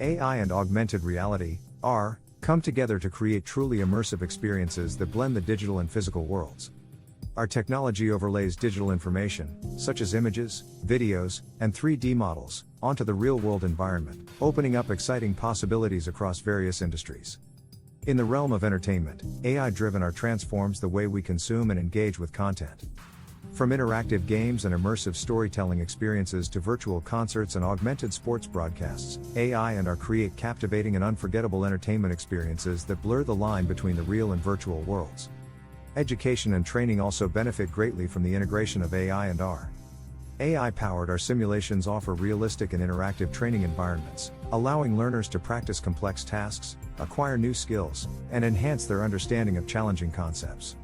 AI and augmented reality, AR, come together to create truly immersive experiences that blend the digital and physical worlds. Our technology overlays digital information, such as images, videos, and 3D models, onto the real-world environment, opening up exciting possibilities across various industries. In the realm of entertainment, AI-driven AR transforms the way we consume and engage with content. From interactive games and immersive storytelling experiences to virtual concerts and augmented sports broadcasts, AI and AR create captivating and unforgettable entertainment experiences that blur the line between the real and virtual worlds. Education and training also benefit greatly from the integration of AI and AR. AI-powered AR simulations offer realistic and interactive training environments, allowing learners to practice complex tasks, acquire new skills, and enhance their understanding of challenging concepts.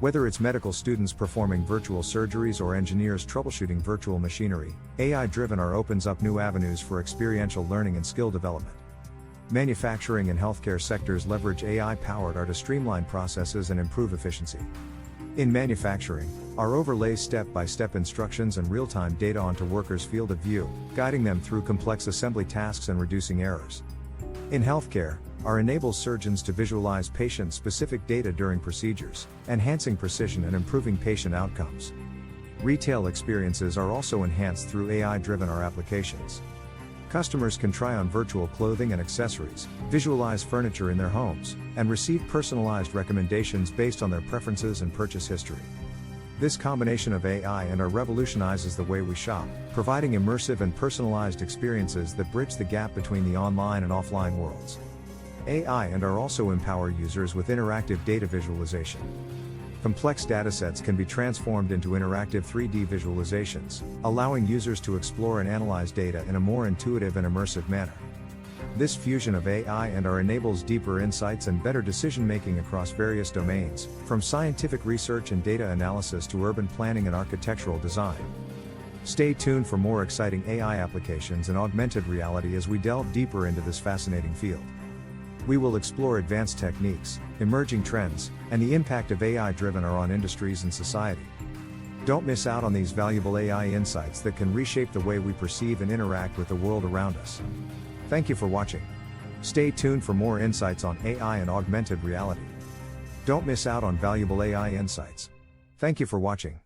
Whether it's medical students performing virtual surgeries or engineers troubleshooting virtual machinery, AI-driven AR opens up new avenues for experiential learning and skill development. Manufacturing and healthcare sectors leverage AI-powered AR to streamline processes and improve efficiency. In manufacturing, AR overlays step-by-step instructions and real-time data onto workers' field of view, guiding them through complex assembly tasks and reducing errors. In healthcare, AR enables surgeons to visualize patient-specific data during procedures, enhancing precision and improving patient outcomes. Retail experiences are also enhanced through AI-driven AR applications. Customers can try on virtual clothing and accessories, visualize furniture in their homes, and receive personalized recommendations based on their preferences and purchase history. This combination of AI and AR revolutionizes the way we shop, providing immersive and personalized experiences that bridge the gap between the online and offline worlds. AI and AR also empower users with interactive data visualization. Complex datasets can be transformed into interactive 3D visualizations, allowing users to explore and analyze data in a more intuitive and immersive manner. This fusion of AI and AR enables deeper insights and better decision-making across various domains, from scientific research and data analysis to urban planning and architectural design. Stay tuned for more exciting AI applications and augmented reality as we delve deeper into this fascinating field. We will explore advanced techniques, emerging trends, and the impact of AI-driven AR on industries and society. Don't miss out on these valuable AI insights that can reshape the way we perceive and interact with the world around us. Thank you for watching. Stay tuned for more insights on AI and augmented reality. Don't miss out on valuable AI insights. Thank you for watching.